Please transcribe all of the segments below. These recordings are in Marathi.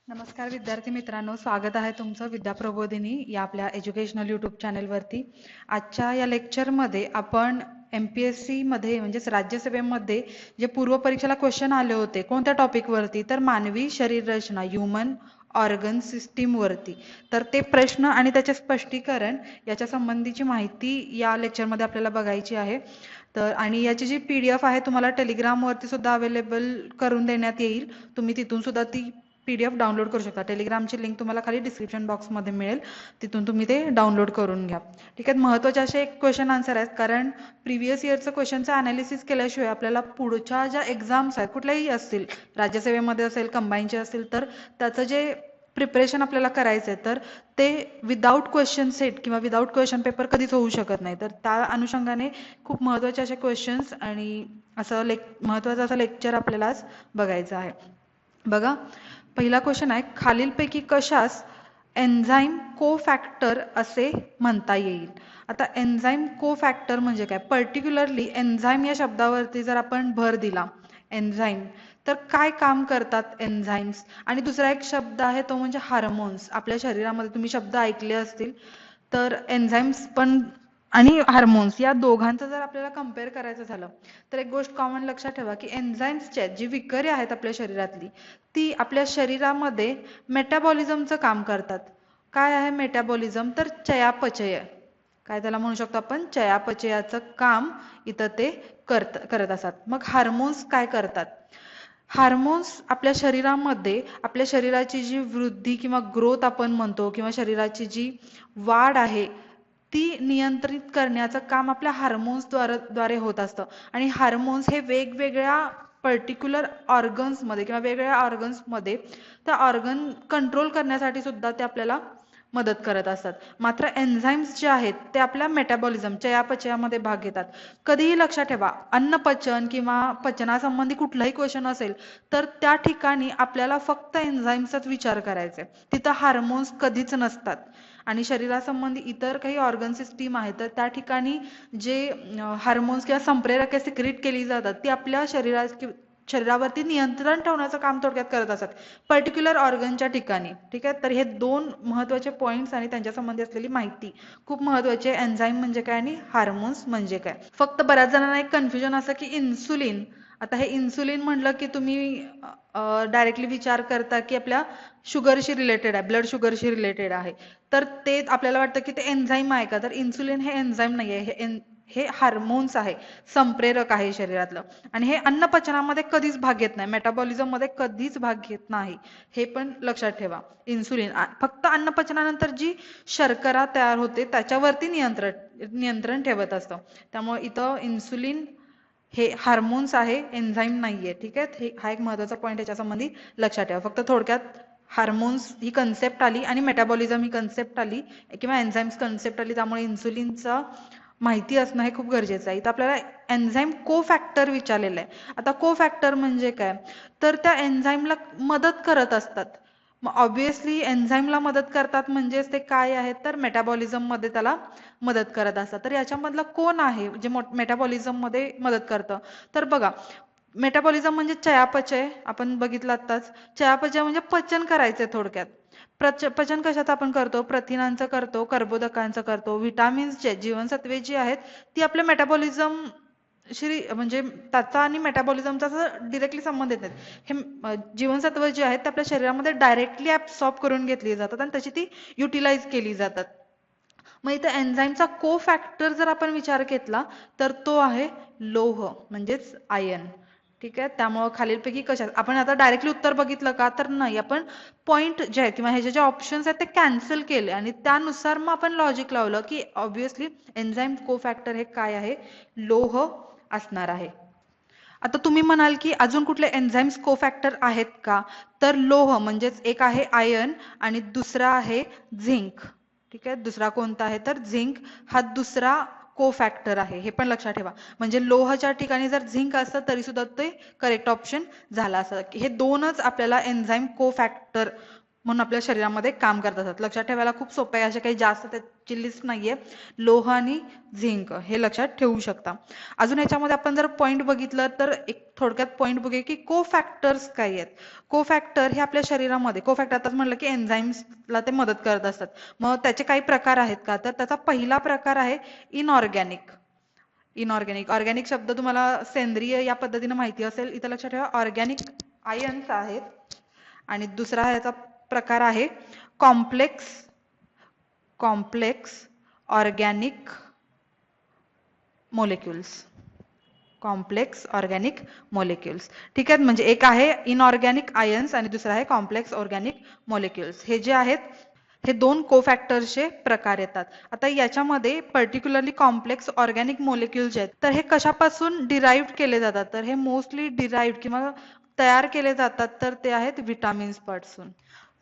नमस्कार विद्यार्थी मित्रांनो, स्वागत आहे तुमचं विद्या प्रबोधिनी या आपल्या एज्युकेशनल यूट्यूब चॅनलवरती. आजच्या या लेक्चरमध्ये आपण MPSC मध्ये म्हणजेच राज्यसभेमध्ये जे पूर्व परीक्षेला क्वेश्चन आले होते कोणत्या टॉपिकवरती, तर मानवी शरीर रचना ह्युमन ऑर्गन सिस्टीम वरती, तर ते प्रश्न आणि त्याचे स्पष्टीकरण याच्या संबंधीची माहिती या लेक्चरमध्ये आपल्याला बघायची आहे. तर आणि याची जी PDF आहे तुम्हाला टेलिग्रामवरती सुद्धा अवेलेबल करून देण्यात येईल. तुम्ही तिथून सुद्धा ती PDF डाउनलोड करू शकता. टेलिग्रामची लिंक तुम्हाला खाली डिस्क्रिप्शन बॉक्समध्ये मिळेल, तिथून तुम्ही ते डाउनलोड करून घ्या. ठीक आहे. महत्त्वाचे असे एक क्वेश्चन आन्सर आहेत, कारण प्रिव्हियस इयरचं क्वेश्चनचं अनालिसिस केल्याशिवाय आपल्याला पुढच्या ज्या एक्झाम्स आहेत कुठल्याही असतील, राज्यसेवेमध्ये असेल, कंबाईनचे असतील, तर त्याचं जे प्रिपरेशन आपल्याला करायचं आहे तर ते विदाऊट क्वेश्चन सेट किंवा विदाऊट क्वेश्चन पेपर कधीच होऊ शकत नाही. तर त्या अनुषंगाने खूप महत्त्वाचे असे क्वेश्चन्स आणि असं महत्त्वाचं असं लेक्चर आपल्याला आज बघायचं आहे. बघा, पहिला क्वेश्चन आहे, खालीलपैकी कशास एन्झाईम कोफॅक्टर असे म्हणता येईल. आता एन्झाईम कोफॅक्टर म्हणजे काय, पर्टिक्युलरली एन्झाईम या शब्दावरती जर आपण भर दिला, एन्झाईम तर काय काम करतात एन्झाईम्स. आणि दुसरा एक शब्द आहे तो म्हणजे हार्मोन्स. आपल्या शरीरामध्ये तुम्ही शब्द ऐकले असतील, तर एन्झाईम्स पण आणि हार्मोन्स या दोघांचं जर आपल्याला कम्पेअर करायचं झालं तर एक गोष्ट कॉमन लक्षात ठेवा की एन्झाईम्सच्या जी विकरे आहेत आपल्या शरीरातली, ती आपल्या शरीरामध्ये मेटाबॉलिझमचं काम करतात. काय आहे मेटाबॉलिझम, तर चयापचय. काय त्याला म्हणू शकतो आपण, चयापचयाचं काम इथं ते करत असतात. मग हार्मोन्स काय करतात, हार्मोन्स आपल्या शरीरामध्ये आपल्या शरीराची जी वृद्धी किंवा ग्रोथ आपण म्हणतो किंवा शरीराची जी वाढ आहे ती नियंत्रित करण्याचं काम आपल्या हार्मोन्स द्वारे होत असतं. आणि हार्मोन्स हे वेगवेगळ्या पर्टिक्युलर ऑर्गन्समध्ये किंवा वेगवेगळ्या ऑर्गन्समध्ये त्या ऑर्गन कंट्रोल करण्यासाठी सुद्धा ते आपल्याला मदत करत असतात. मात्र एन्झाईम्स जे आहेत ते आपल्या मेटाबॉलिझम चयापचयामध्ये भाग घेतात. कधीही लक्षात ठेवा, अन्नपचन किंवा पचनासंबंधी कुठलाही क्वेश्चन असेल तर त्या ठिकाणी आपल्याला फक्त एन्झाईम्सचाच विचार करायचा आहे, तिथं हार्मोन्स कधीच नसतात. आणि शरीरासंबंधी इतर काही ऑर्गन सिस्टीम आहेत तर त्या ठिकाणी जे हार्मोन्स किंवा संप्रेरके सिक्रेट केली जातात ती आपल्या शरीरावरती नियंत्रण ठेवण्याचं काम थोडक्यात करत असतात पर्टिक्युलर ऑर्गनच्या ठिकाणी. ठीक आहे. तर हे दोन महत्त्वाचे पॉईंट्स आणि त्यांच्या संबंधी असलेली माहिती खूप महत्त्वाची आहे. एन्झाईम म्हणजे काय आणि हार्मोन्स म्हणजे काय. फक्त बऱ्याच जणांना एक कन्फ्युजन असं की इन्सुलिन, आता हे इन्सुलिन म्हटलं की तुम्ही डायरेक्टली विचार करता की आपल्या शुगरशी रिलेटेड आहे, ब्लड शुगरशी रिलेटेड आहे. तर ते आपल्याला वाटतं की ते एन्झाईम आहे का, तर इन्सुलिन हे एन्झाईम नाही आहे, हे हार्मोन्स आहे, संप्रेरक आहे शरीरातलं. आणि हे अन्नपचनामध्ये कधीच भाग घेत नाही, मेटाबॉलिझम मध्ये कधीच भाग घेत नाही, हे पण लक्षात ठेवा. इन्सुलिन फक्त अन्नपचनानंतर जी शर्करा तयार होते त्याच्यावरती नियंत्रण ठेवत असतं. त्यामुळे इथं इन्सुलिन हे हार्मोन्स आहे, एन्झाईम नाहीये. ठीक आहे. हा एक महत्त्वाचा पॉईंट याच्या संबंधी लक्षात ठेवा. फक्त थोडक्यात हार्मोन्स ही कन्सेप्ट आली आणि मेटाबॉलिझम ही कन्सेप्ट आली किंवा एन्झाईम्स कन्सेप्ट आली, त्यामुळे इन्सुलिनचं माहिती असणं हे खूप गरजेचं आहे. इथं आपल्याला एन्झाईम कोफॅक्टर विचारलेलं आहे. आता कोफॅक्टर म्हणजे काय, तर त्या एन्झाईमला मदत करत असतात. मग ऑब्व्हियसली एन्झाईमला मदत करतात म्हणजेच ते काय आहेत, तर मेटाबॉलिझम मध्ये त्याला मदत करत असतात. तर याच्यामधलं कोण आहे जे मेटाबॉलिझम मध्ये मदत करतं, तर बघा, मेटाबॉलिझम म्हणजे चयापचय, आपण बघितलं आत्ताच. चयापचय म्हणजे पचन करायचंय थोडक्यात. पचन कशाचं आपण करतो, प्रथिनांचं करतो, कर्बोदकांचं करतो, विटामिन्सचे, जीवनसत्वे जी आहेत ती आपल्या मेटाबॉलिझम म्हणजे त्याचा आणि मेटाबॉलिझमचा डिरेक्टली संबंध येत नाहीत. हे जीवनसत्व जे आहेत ते आपल्या शरीरामध्ये डायरेक्टली ऍब्सॉर्ब करून घेतली जातात आणि तशी ती युटिलाइज केली जातात. मग इथं एन्झाईमचा को फॅक्टर जर आपण विचार घेतला तर तो आहे लोह म्हणजेच आयन. ठीक आहे. त्यामुळे खालीलपैकी कशा, आपण आता डायरेक्टली उत्तर बघितलं का, तर नाही, आपण पॉईंट जे आहेत किंवा ह्याचे जे ऑप्शन्स आहेत ते कॅन्सल केले आणि त्यानुसार मग आपण लॉजिक लावलं की ऑब्व्हियसली एन्झाईम को फॅक्टर हे काय आहे, लोह असणार आहे. आता तुम्ही म्हणाल की अजून कुठले एन्झाईम्स कोफॅक्टर आहेत का, तर लोह म्हणजेच एक आहे आयर्न आणि दुसरा आहे झिंक. ठीक आहे. दुसरा कोणता आहे, तर झिंक हा दुसरा कोफॅक्टर आहे, हे पण लक्षात ठेवा. म्हणजे लोहच्या ठिकाणी जर झिंक असतं तरी सुद्धा ते करेक्ट ऑप्शन झाला असतं. हे दोनच आपल्याला एन्झाईम कोफॅक्टर म्हणून आपल्या शरीरामध्ये काम करत असतात. लक्षात ठेवायला खूप सोपं आहे, असे काही जास्त त्याची लिस्ट नाहीये. लोह आणि झिंक हे लक्षात ठेवू शकता. अजून याच्यामध्ये आपण जर पॉईंट बघितलं तर एक थोडक्यात पॉईंट बघूया की कोफॅक्टर्स काय आहेत. कोफॅक्टर हे आपल्या शरीरामध्ये, कोफॅक्टर आताच म्हणलं की एन्झाईम्सला ते मदत करत असतात. मग त्याचे काही प्रकार आहेत का, तर त्याचा पहिला प्रकार आहे इनऑर्गॅनिक. इनऑर्गॅनिक, ऑर्गॅनिक शब्द तुम्हाला सेंद्रिय या पद्धतीने माहिती असेल, इथं लक्षात ठेवा ऑर्गॅनिक आयन्स आहेत. आणि दुसरा याचा प्रकार आहे complex complex organic molecules. Complex organic molecules. ठीक आहे, म्हणजे एक आहे इनऑर्गॅनिक आयन्स आणि दुसरा आहे कॉम्प्लेक्स ऑर्गॅनिक मोलेक्युल्स. हे जे आहेत हे दोन कोफॅक्टर्सचे प्रकार येतात. आता याच्यामध्ये पर्टिक्युलरली कॉम्प्लेक्स ऑर्गॅनिक मोलेक्युल्स आहेत, तर हे कशापासून डिराईव्ह केले जातात, तर हे मोस्टली डिराईव्ह किंवा तयार केले जातात तर ते आहेत विटामिन्स पासून.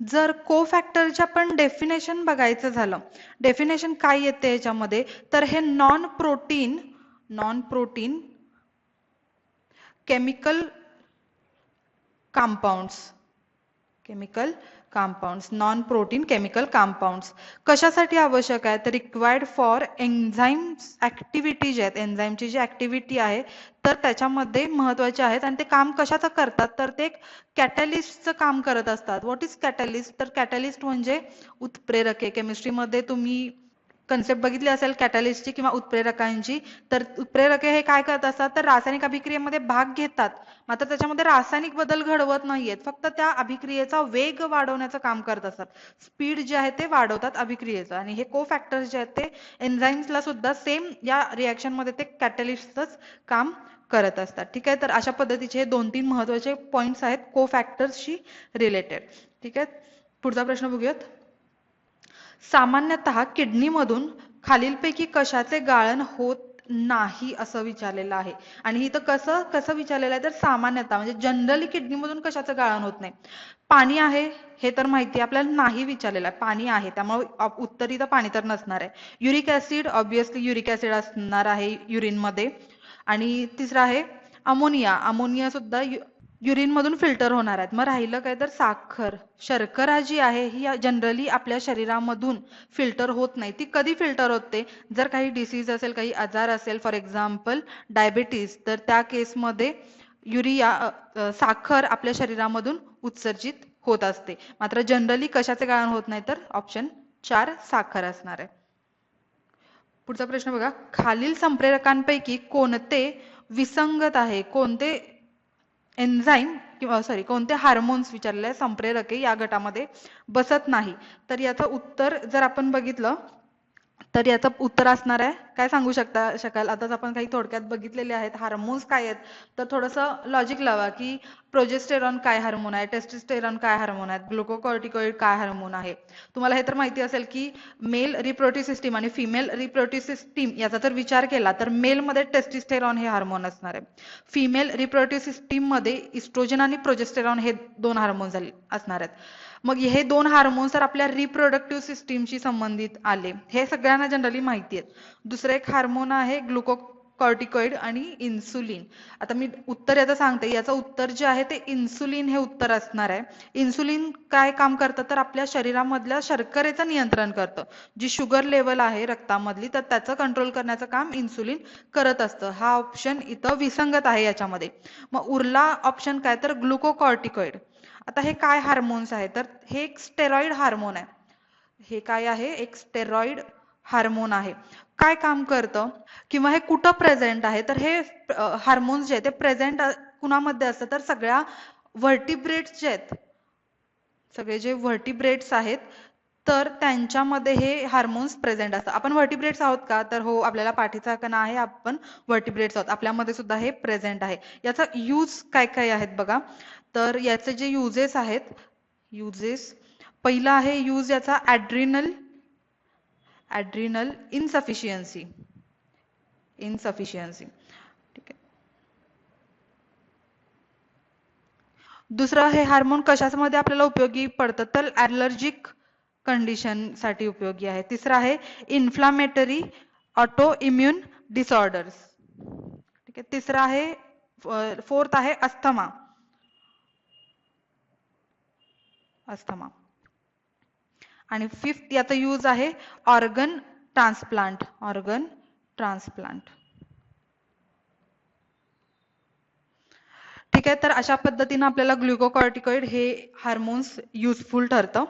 जर कोफॅक्टरच्या पण डेफिनेशन बघायचं झालं, डेफिनेशन काय येते याच्यामध्ये, तर हे non protein chemical compounds, non protein chemical compounds कशासाठी आवश्यक आहे, तर रिक्वायर्ड फॉर एन्झाईम्स ऍक्टिव्हिटी जे आहेत, एन्झाईमची जी ऍक्टिव्हिटी आहे तर त्याच्यामध्ये महत्वाचे आहेत. आणि ते काम कशाचं करतात, तर ते कॅटॅलिस्टचं काम करत असतात. व्हॉट इज कॅटॅलिस्ट, तर कॅटॅलिस्ट म्हणजे उत्प्रेरके. केमिस्ट्रीमध्ये तुम्ही कन्सेप्ट बघितली असेल कॅटॅलिस्टची किंवा उत्प्रेरकांची. तर उत्प्रेरके हे काय करत असतात, तर रासायनिक अभिक्रियेमध्ये भाग घेतात, मात्र त्याच्यामध्ये रासायनिक बदल घडवत नाहीयेत, फक्त त्या अभिक्रियेचा वेग वाढवण्याचं काम करत असतात. स्पीड जे आहे ते वाढवतात अभिक्रियेचं. आणि हे कोफॅक्टर्स जे आहेत ते एन्झाईम्सला सुद्धा सेम या रिॲक्शन मध्ये ते कॅटॅलिस्टच काम करत असतात. ठीक आहे, तर अशा पद्धतीचे हे 2-3 महत्वाचे पॉइंट्स आहेत कोफॅक्टर्सशी रिलेटेड. ठीक आहे, पुढचा प्रश्न बघूयात. सामान्यतः किडनीमधून खालीलपैकी कशाचे गाळण होत नाही असं विचारलेलं आहे. आणि इथं कसं कसं विचारलेलं आहे, तर सामान्यतः म्हणजे जनरली किडनीमधून कशाचं गाळण होत नाही. पाणी आहे हे तर माहिती आहे आपल्याला, नाही विचारलेलं आहे, पाणी आहे त्यामुळे उत्तर इथं पाणी तर नसणार आहे. Uric acid, obviously uric acid असणार आहे युरिन मध्ये. आणि तिसरा आहे अमोनिया, अमोनिया सुद्धा युरिन मधून फिल्टर होणार आहेत. मग राहिलं काय, तर साखर, शर्करा जी आहे ही जनरली आपल्या शरीरामधून फिल्टर होत नाही. ती कधी फिल्टर होते, जर काही डिसीज असेल, काही आजार असेल, फॉर एक्झाम्पल डायबिटीज, तर त्या केसमध्ये साखर आपल्या शरीरामधून उत्सर्जित होत असते. मात्र जनरली कशाचे गाळण होत नाही, तर ऑप्शन 4 साखर असणार आहे. पुढचा प्रश्न बघा. खालील संप्रेरकांपैकी कोणते विसंगत आहे, कोणते एन्झाईम किंवा कोणते हार्मोन्स विचारले संप्रेरके या गटामध्ये बसत नाही, तर याचं उत्तर जर आपण बघितलं तर याचं उत्तर असणार आहे, काय सांगू शकाल, आताच आपण काही थोडक्यात बघितलेले आहेत हार्मोन्स काय आहेत, तर थोडंसं लॉजिक लावा की प्रोजेस्टेरॉन काय हार्मोन आहे, टेस्टोस्टेरॉन काय हार्मोन आहे, ग्लुकोकॉर्टिकॉइड काय हार्मोन आहे. तुम्हाला हे तर माहिती असेल की मेल रिप्रोडक्टिव्ह सिस्टीम आणि फिमेल रिप्रोडक्टिव्ह सिस्टीम याचा जर विचार केला तर मेल मध्ये टेस्टोस्टेरॉन हे हार्मोन असणार आहे. फिमेल रिप्रोडक्टिव्ह सिस्टीम मध्ये इस्ट्रोजन आणि प्रोजेस्टेरॉन हे 2 हार्मोन असणार आहेत. मग हे 2 हार्मोन्स तर आपल्या रिप्रोडक्टिव्ह सिस्टीमशी संबंधित आले, हे सगळ्यांना जनरली माहिती आहेत. दुसरं एक हार्मोन आहे ग्लुकोकॉर्टिकॉइड आणि इन्सुलिन. आता मी उत्तर याचं सांगते, याचं उत्तर जे आहे ते इन्सुलिन हे उत्तर असणार आहे. इन्सुलिन काय काम करतं, तर आपल्या शरीरामधल्या शर्करेचं नियंत्रण करतं. जी शुगर लेवल आहे रक्तामधली, तर त्याचं कंट्रोल करण्याचं काम इन्सुलिन करत असतं. हा ऑप्शन इथं विसंगत आहे याच्यामध्ये. मग उरला ऑप्शन काय, तर ग्लुकोकॉर्टिकॉइड. आता हे काय हार्मोन्स आहे, तर हे एक स्टेरॉइड हार्मोन आहे. हे काय आहे, एक स्टेरॉइड हार्मोन आहे. काय काम करतं किंवा हे कुठं प्रेझेंट आहे, तर हे हार्मोन्स जे आहे ते प्रेझेंट कुणामध्ये असतं, तर सगळ्या व्हर्टिब्रेट्स जे आहेत, सगळे जे व्हर्टिब्रेट्स आहेत तर त्यांच्यामध्ये हे हार्मोन्स प्रेझेंट असतात. आपण व्हर्टिब्रेट्स आहोत का, तर हो, आपल्याला पाठीचा कणा आहे, आपण व्हर्टिब्रेट्स आहोत, आपल्यामध्ये सुद्धा हे प्रेझेंट आहे. याचा यूज काय काय आहेत बघा, तर याचे जे युजेस आहेत, पहिला आहे यूज याचा ॲड्रिनल इन्सफिशियन्सी. ठीक आहे. दुसरं हे हार्मोन कशामध्ये आपल्याला उपयोगी पडतं, तर ॲलर्जिक कंडिशन साठी उपयोगी आहे. तिसरं आहे इन्फ्लामेटरी ऑटो इम्युन डिसऑर्डर्स. ठीक आहे. तिसरं आहे, फोर्थ आहे अस्थमा. आणि फिफ्थ याचा यूज आहे ऑर्गन ट्रान्सप्लांट. Organ transplant. ठीक आहे, तर अशा पद्धतीने आपल्याला ग्लुकोकॉर्टिकॉइड हे हार्मोन्स युजफुल ठरतं.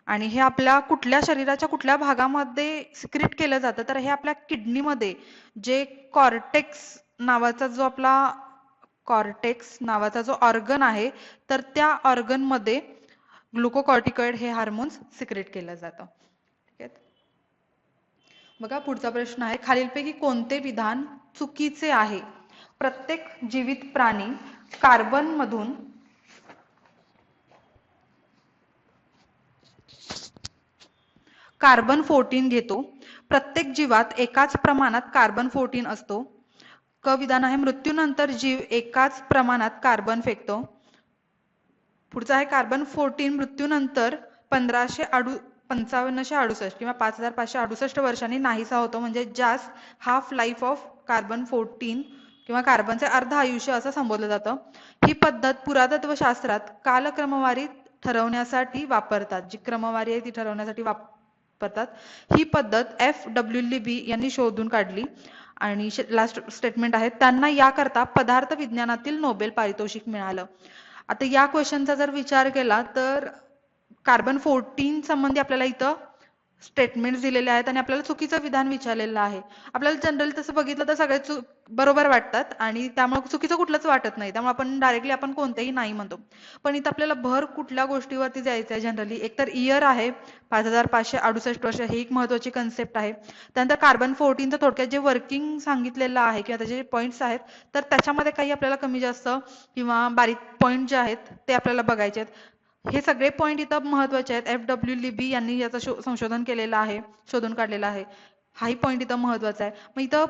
आणि हे आपल्या कुठल्या शरीराच्या कुठल्या भागामध्ये सिक्रेट केलं जातं, तर हे आपल्या किडनीमध्ये जे कॉर्टेक्स नावाचा जो आपला कॉर्टेक्स नावाचा जो ऑर्गन आहे, तर त्या ऑर्गन मध्ये ग्लुकोकॉर्टिकॉइड हे हार्मोन्स सिक्रेट केलं जातं. ठीक आहे, बघा पुढचा प्रश्न आहे, खालीलपैकी कोणते विधान चुकीचे आहे? प्रत्येक जीवित प्राणी कार्बन मधून कार्बन 14 घेतो. प्रत्येक जीवात एकाच प्रमाणात कार्बन 14 असतो. क विधान आहे, मृत्यूनंतर जीव एकाच प्रमाणात कार्बन फेकतो. पुढचा आहे, कार्बन 14 मृत्यूनंतर 5568 किंवा 5568 वर्षांनी नाहीसा होतो, म्हणजे जास्त हाफ लाईफ ऑफ कार्बन 14 किंवा कार्बनचे अर्ध आयुष्य असं संबोधलं जातं. ही पद्धत पुरातत्व शास्त्रात कालक्रमवारी ठरवण्यासाठी वापरतात. जी क्रमवारी आहे ती ठरवण्यासाठी वापरतात. ही पद्धत FWLB यांनी शोधून काढली. आणि लास्ट स्टेटमेंट आहे, त्यांना याकरता पदार्थ विज्ञानातील नोबेल पारितोषिक मिळालं. आता या क्वेश्चनचा जर विचार केला तर कार्बन 14 संबंधी आपल्याला इथं स्टेटमेंट्स दिलेले आहेत आणि आपल्याला चुकीचं विधान विचारलेलं आहे. आपल्याला जनरली तसं बघितलं तर सगळे बरोबर वाटतात आणि त्यामुळे चुकीचं कुठलंच वाटत नाही, त्यामुळे आपण डायरेक्टली आपण कोणतेही नाही म्हणतो. पण इथं आपल्याला भर कुठल्या गोष्टीवरती जायचं आहे जनरली, एक तर इयर आहे 5568 वर्ष, ही एक महत्वाची कन्सेप्ट आहे. त्यानंतर कार्बन 14चं थोडक्यात जे वर्किंग सांगितलेलं आहे किंवा त्याचे जे पॉईंट्स आहेत, तर त्याच्यामध्ये काही आपल्याला कमी जास्त किंवा बारीक पॉईंट जे आहेत ते आपल्याला बघायचे आहेत. हे सगळे पॉईंट इथं महत्वाचे आहेत. FWLB यांनी याचं संशोधन केलेलं आहे, शोधून काढलेलं आहे. हाही पॉईंट इथं महत्वाचा आहे. मग इथं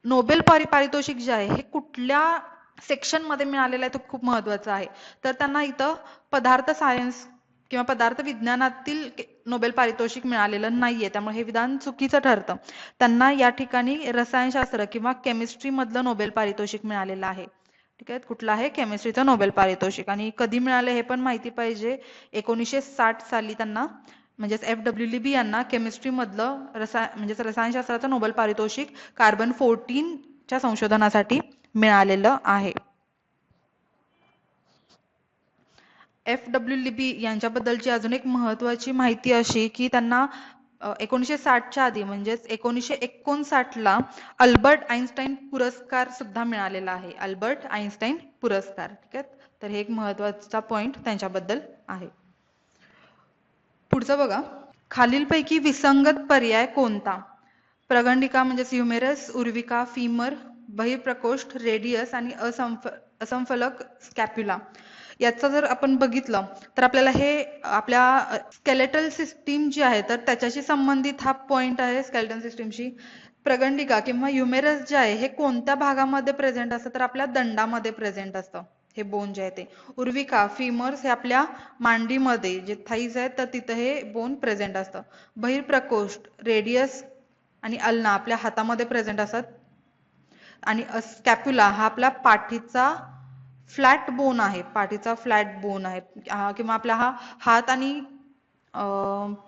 नोबेल पारितोषिक जे आहे हे कुठल्या सेक्शन मध्ये मिळालेलं आहे तो खूप महत्वाचा आहे. तर त्यांना इथं पदार्थ सायन्स किंवा पदार्थ विज्ञानातील नोबेल पारितोषिक मिळालेलं नाहीये, त्यामुळे हे विधान चुकीचं ठरतं. त्यांना या ठिकाणी रसायनशास्त्र किंवा केमिस्ट्री मधलं नोबेल पारितोषिक मिळालेलं आहे. ठीक आहे, कुठलं आहे? केमिस्ट्रीचं नोबेल पारितोषिक. आणि कधी मिळाले हे पण माहिती पाहिजे. 1960 साली त्यांना म्हणजेच FWLB यांना केमिस्ट्री मधलं म्हणजेच रसायनशास्त्राचं नोबेल पारितोषिक कार्बन 14 च्या संशोधनासाठी मिळालेलं आहे. FWLB यांच्याबद्दलची अजून एक महत्वाची माहिती अशी की त्यांना 1960च्या आधी म्हणजेच 1959 ला अल्बर्ट आइन्स्टाईन पुरस्कार सुद्धा मिळालेला आहे. अल्बर्ट आइन्स्टाईन पुरस्कार. ठीक आहे, तर हे एक महत्वाचा पॉइंट त्यांच्याबद्दल आहे. पुढचं बघा, खालीलपैकी विसंगत पर्याय कोणता? प्रगंडिका म्हणजेच ह्युमेरस, उर्विका, फीमर, बहिर्प्रकोष्ठ, रेडियस आणि असंफलक स्कॅप्युला. याचं जर आपण बघितलं तर आपल्याला हे आपल्या स्केलेटल सिस्टीम जी आहे तर त्याच्याशी संबंधित हा पॉइंट आहे. स्केलेटल सिस्टीमशी प्रगंडिका किंवा ह्युमेरस जे आहे हे कोणत्या भागामध्ये प्रेझेंट असतं? तर आपल्या दंडामध्ये प्रेझेंट असतं हे बोन जे आहे ते. उर्विका, फीमर्स हे आपल्या मांडीमध्ये जे थाईज आहेत तर तिथं हे बोन प्रेझेंट असतं. बहिर्प्रकोष्ठ, रेडियस आणि अल्ना आपल्या हातामध्ये प्रेझेंट असतात. आणि स्कॅप्युला हा आपला पाठीचा फ्लॅट बोन आहे, पाठीचा फ्लॅट बोन आहे किंवा आपला हा हात आणि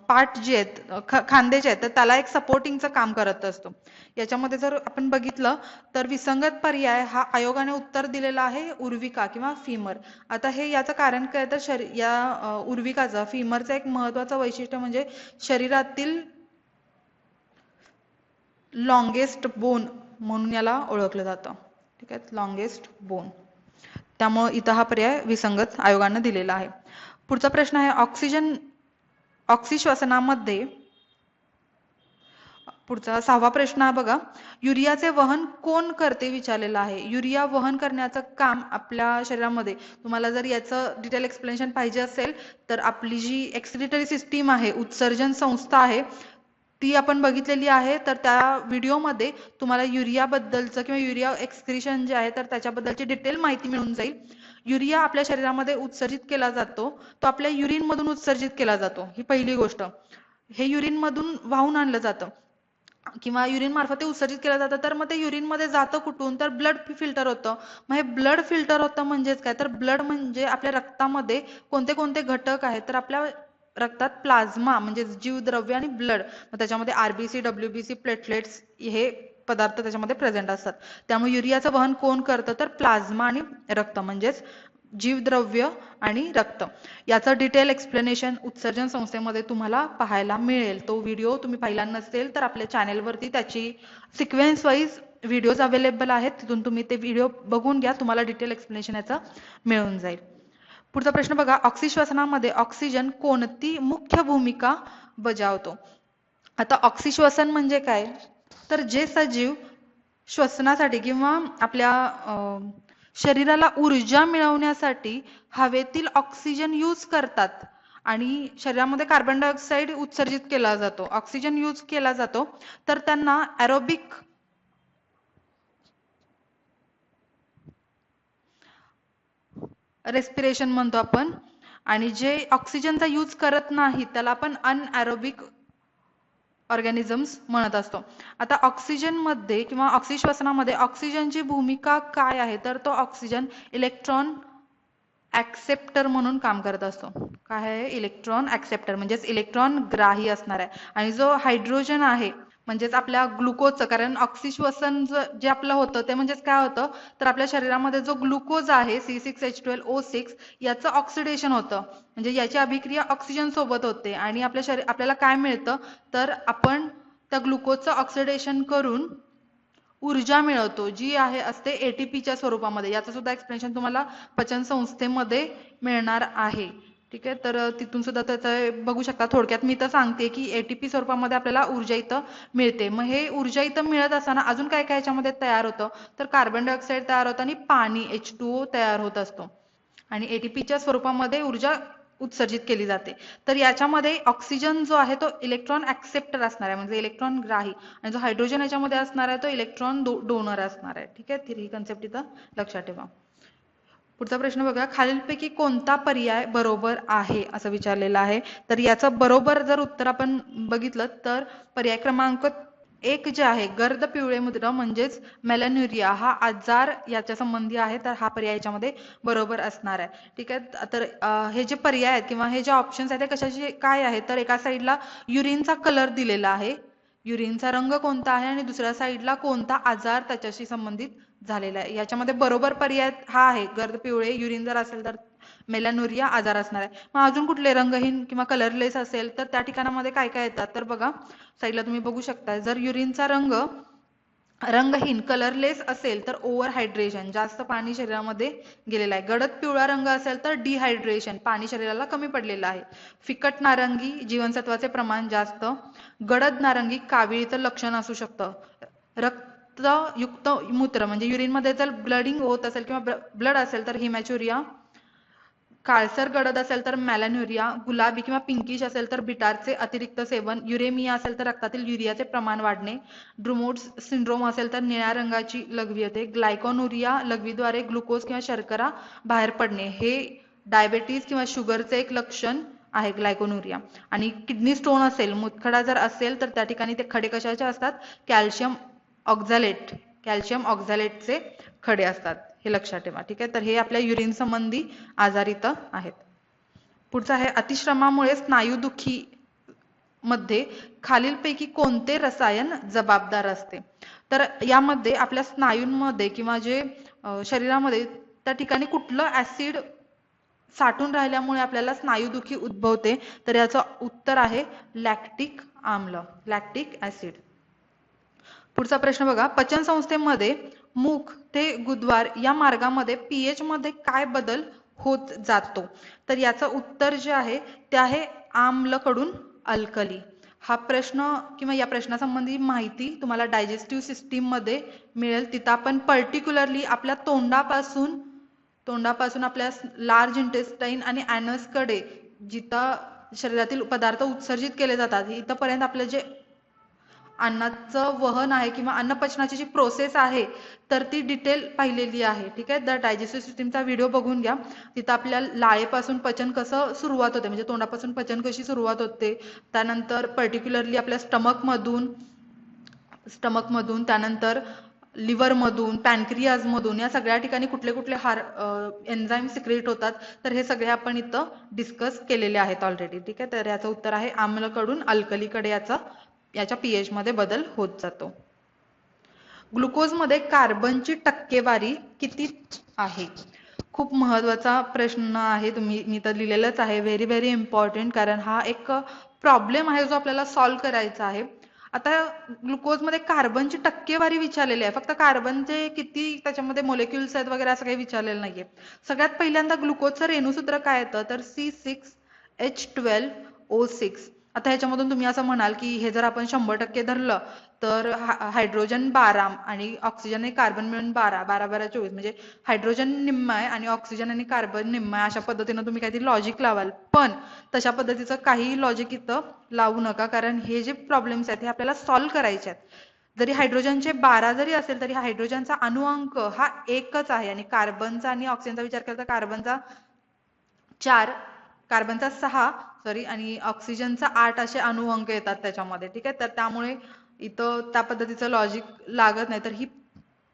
पाठ जे आहेत खांदे जे आहेत तर त्याला एक सपोर्टिंगचं काम करत असतो. याच्यामध्ये जर आपण बघितलं तर विसंगत पर्याय हा आयोगाने उत्तर दिलेला आहे उर्विका किंवा फीमर. आता हे याचं कारण काय तर या उर्विकाचं फीमरचं एक महत्वाचं वैशिष्ट्य म्हणजे शरीरातील लॉंगेस्ट बोन म्हणून याला ओळखलं जातं. ठीक आहे, लॉंगेस्ट बोन. त्यामुळे इथं हा पर्याय विसंगत आयोगाने दिलेला आहे. पुढचा प्रश्न आहे, ऑक्सिश्वसनामध्ये पुढचा 6वा प्रश्न आहे बघा, युरियाचे वहन कोण करते विचारलेला आहे. युरिया वहन करण्याचं काम आपल्या शरीरामध्ये, तुम्हाला जर याचं डिटेल एक्सप्लेनेशन पाहिजे असेल तर आपली जी एक्सक्रिटरी सिस्टीम आहे, उत्सर्जन संस्था आहे ती आपण बघितलेली आहे. तर त्या व्हिडिओमध्ये तुम्हाला युरिया बद्दलचं किंवा युरिया एक्सक्रिशन जे आहे तर त्याच्याबद्दलची डिटेल माहिती मिळून जाईल. युरिया आपल्या शरीरामध्ये उत्सर्जित केला जातो, तो आपल्या युरिन मधून उत्सर्जित केला जातो, ही पहिली गोष्ट. हे युरिन मधून वाहून आणलं जातं किंवा युरिन मार्फत ते उत्सर्जित केलं जातं. तर मग ते युरिन मध्ये जातं कुठून? तर ब्लड फिल्टर होतं. मग हे ब्लड फिल्टर होतं म्हणजेच काय? तर ब्लड म्हणजे आपल्या रक्तामध्ये कोणते कोणते घटक आहेत तर आपल्या रक्तात प्लाझ्मा म्हणजे जीवद्रव्य आणि ब्लड, मग त्याच्यामध्ये आरबीसी, डब्ल्यूबीसी, प्लेटलेट्स हे पदार्थ त्याच्यामध्ये प्रेझेंट असतात. त्यामुळे युरियाचं वहन कोण करतं तर प्लाझ्मा आणि रक्त म्हणजेच जीवद्रव्य आणि रक्त. याचं डिटेल एक्सप्लेनेशन उत्सर्जन संस्थेमध्ये तुम्हाला पाहायला मिळेल. तो व्हिडिओ तुम्ही पाहिला नसेल तर आपल्या चॅनेलवरती त्याची सिक्वेन्स वाईज व्हिडिओज अवेलेबल आहेत, तिथून तुम्ही ते व्हिडिओ बघून घ्या, तुम्हाला डिटेल एक्सप्लेनेशन याचं मिळून जाईल. पुढचा प्रश्न बघा, ऑक्सिश्वसनामध्ये ऑक्सिजन कोणती मुख्य भूमिका बजावतो? आता ऑक्सिश्वसन म्हणजे काय तर जे सजीव श्वसनासाठी किंवा आपल्या शरीराला ऊर्जा मिळवण्यासाठी हवेतील ऑक्सिजन यूज करतात आणि शरीरामध्ये कार्बन डायऑक्साईड उत्सर्जित केला जातो, ऑक्सिजन यूज केला जातो, तर त्यांना एरोबिक रेस्पिरेशन म्हणतो आपण. आणि जे ऑक्सिजनचा यूज करत नाही त्याला आपण अनएरोबिक ऑर्गॅनिझम्स म्हणत असतो. आता ऑक्सिजन मध्ये किंवा ऑक्सिश्वसनामध्ये ऑक्सिजनची भूमिका काय आहे तर तो ऑक्सिजन इलेक्ट्रॉन ऍक्सेप्टर म्हणून काम करत असतो. काय आहे इलेक्ट्रॉन ऍक्सेप्टर म्हणजेच इलेक्ट्रॉन ग्राही असणार आहे. आणि जो हायड्रोजन आहे म्हणजेच आपल्या ग्लुकोजचं, कारण ऑक्सिश्वसन जे आपलं होतं ते म्हणजेच काय होतं तर आपल्या शरीरामध्ये जो ग्लुकोज आहे C6H12O6 याचं ऑक्सिडेशन होतं, म्हणजे याची अभिक्रिया ऑक्सिजन सोबत होते आणि आपल्याला काय मिळतं तर आपण त्या ग्लुकोजचं ऑक्सिडेशन करून ऊर्जा मिळवतो, जी आहे असते एटीपीच्या स्वरूपामध्ये. याचं सुद्धा एक्सप्लेनेशन तुम्हाला पचन संस्थेमध्ये मिळणार आहे. ठीक आहे, तर तिथून सुद्धा त्याचं बघू शकता. थोडक्यात मी तर सांगते की एटीपी स्वरूपामध्ये आपल्याला ऊर्जा इथं मिळते. मग हे ऊर्जा इथं मिळत असताना अजून काय काय ह्याच्यामध्ये तयार होतं तर कार्बन डायऑक्साईड तयार होतं आणि पाणी H2O तयार होत असतो आणि एटीपीच्या स्वरूपामध्ये ऊर्जा उत्सर्जित केली जाते. तर याच्यामध्ये ऑक्सिजन जो आहे तो इलेक्ट्रॉन ऍक्सेप्टर असणार आहे म्हणजे इलेक्ट्रॉन ग्राही, आणि जो हायड्रोजन याच्यामध्ये असणार आहे तो इलेक्ट्रॉन डोनर असणार आहे. ठीक आहे, ही कन्सेप्ट इथं लक्षात ठेवा. पुढचा प्रश्न बघा, खालीलपैकी कोणता पर्याय बरोबर आहे असं विचारलेलं आहे. तर याचं बरोबर जर उत्तर आपण बघितलं तर पर्याय क्रमांक 1 जे आहे गर्द पिवळे मूत्र म्हणजेच मेलॅन्युरिया हा आजार याच्या संबंधी आहे, तर हा पर्याय याच्यामध्ये बरोबर असणार आहे. ठीक आहे, तर हे जे पर्याय आहेत किंवा हे जे ऑप्शन्स आहेत ते कशाचे काय आहे तर एका साईडला युरिनचा कलर दिलेला आहे, युरिनचा रंग कोणता आहे, आणि दुसऱ्या साईडला कोणता आजार त्याच्याशी संबंधित झालेला आहे. याच्यामध्ये बरोबर पर्याय हा आहे गर्द पिवळे, युरिन जर असेल तर मेलॅन्युरिया आजार असणार आहे. मग अजून कुठले रंगहीन किंवा कलरलेस असेल तर त्या ठिकाणामध्ये काय काय येतात तर बघा साईडला तुम्ही बघू शकता. जर युरिनचा रंग रंगहीन कलरलेस असेल तर ओव्हर हायड्रेशन जास्त पाणी शरीरामध्ये गेलेलं आहे. गडद पिवळा रंग असेल तर डिहायड्रेशन पाणी शरीराला कमी पडलेलं आहे. फिकट नारंगी जीवनसत्वाचे प्रमाण जास्त. गडद नारंगी काविळीचं लक्षण असू शकतं. रक्तयुक्त मूत्र म्हणजे युरिन मध्ये जर ब्लडिंग होत असेल किंवा ब्लड असेल तर हिमॅच्युरिया. काळसर गडद असेल तर मेलॅन्युरिया. गुलाबी किंवा पिंकिश असेल तर बिटारचे अतिरिक्त सेवन. युरेमिया असेल तर रक्तातील युरियाचे प्रमाण वाढणे. ड्रुमोड्स सिंड्रोम असेल तर निळ्या रंगाची लघवी येते. ग्लायकोनुरिया लघवीद्वारे ग्लुकोज किंवा शर्करा बाहेर पडणे हे डायबेटीज किंवा शुगरचे एक लक्षण आहे ग्लायकोनुरिया. आणि किडनी स्टोन असेल मूतखडा जर असेल तर त्या ठिकाणी ते खडे कशाचे असतात कॅल्शियम ऑक्झॅलेटचे खडे असतात, हे लक्षात ठेवा. ठीक आहे, तर हे आपल्या युरिन संबंधी आजार इथं आहेत. पुढचा आहे अतिश्रमामुळे स्नायुदुखी मध्ये खालीलपैकी कोणते रसायन जबाबदार असते. तर यामध्ये आपल्या स्नायूंमध्ये किंवा जे शरीरामध्ये त्या ठिकाणी कुठलं ऍसिड साठून राहिल्यामुळे आपल्याला स्नायुदुखी उद्भवते तर याचं उत्तर आहे लॅक्टिक आम्ल, लॅक्टिक ऍसिड. पुढचा प्रश्न बघा, पचन संस्थेमध्ये मुख ते गुदद्वार या मार्गामध्ये पीएच मध्ये काय बदल होत जातो तर याचं उत्तर जे आहे ते आहे आम्ल कडून अल्कली. हा प्रश्न किंवा या प्रश्नासंबंधी माहिती तुम्हाला डायजेस्टिव्ह सिस्टीम मध्ये मिळेल. तिथं आपण पर्टिक्युलरली आपल्या तोंडापासून आपल्या लार्ज इंटेस्टाईन आणि ऍनस कडे जिथं शरीरातील पदार्थ उत्सर्जित केले जातात इथपर्यंत आपलं जे अन्नाचं वहन आहे किंवा अन्न पचनाची जी प्रोसेस आहे तर ती डिटेल पाहिलेली आहे. ठीक आहे, द डायजेस्टिव्ह सिस्टीमचा व्हिडिओ बघून घ्या. तिथं आपल्या लाळेपासून पचन कसं सुरुवात होते म्हणजे तोंडापासून पचन कशी सुरुवात होते, त्यानंतर पर्टिक्युलरली आपल्या स्टमकमधून त्यानंतर लिव्हर मधून, पॅनक्रियाज मधून, या सगळ्या ठिकाणी कुठले कुठले एन्झाईम सिक्रेट होतात, तर हे सगळे आपण इथं डिस्कस केलेले आहेत ऑलरेडी. ठीक आहे, तर याचं उत्तर आहे आम्लकडून अल्कलीकडे याच्या पीएच मध्ये बदल होत जातो. ग्लुकोजमध्ये कार्बनची टक्केवारी किती आहे? खूप महत्त्वाचा प्रश्न आहे. मी तर लिहिलेलंच आहे, व्हेरी व्हेरी इम्पॉर्टंट, कारण हा एक प्रॉब्लेम आहे जो आपल्याला सॉल्व्ह करायचा आहे. आता ग्लुकोजमध्ये कार्बनची टक्केवारी विचारलेली आहे, फक्त कार्बनचे किती त्याच्यामध्ये मोलेक्युल्स आहेत वगैरे असं काही विचारलेलं नाहीये. सगळ्यात पहिल्यांदा ग्लुकोजचं रेणूसूत्र काय येतं, तर C6H12O6. आता ह्याच्यामधून तुम्ही असं म्हणाल की हे जर आपण 100% धरलं तर हायड्रोजन 12 आणि ऑक्सिजन आणि कार्बन मिळून 12, 12 12 24, म्हणजे हायड्रोजन निम्मा आहे आणि ऑक्सिजन आणि कार्बन निम्मा आहे. अशा पद्धतीनं तुम्ही काहीतरी लॉजिक लावाल, पण तशा पद्धतीचं काही लॉजिक इथं लावू नका, कारण हे जे प्रॉब्लेम्स आहेत हे आपल्याला सॉल्व्ह करायचे आहेत. जरी हायड्रोजनचे 12 जरी असेल तरी हायड्रोजनचा अणुअंक हा एकच आहे, आणि कार्बनचा आणि ऑक्सिजनचा विचार केला तर कार्बनचा 4, कार्बनचा 6 सॉरी आणि ऑक्सिजनचा 8 असे अणुअंक येतात त्याच्यामध्ये. ठीक आहे, तर त्यामुळे इथं त्या पद्धतीचं लॉजिक लागत नाही. तर ही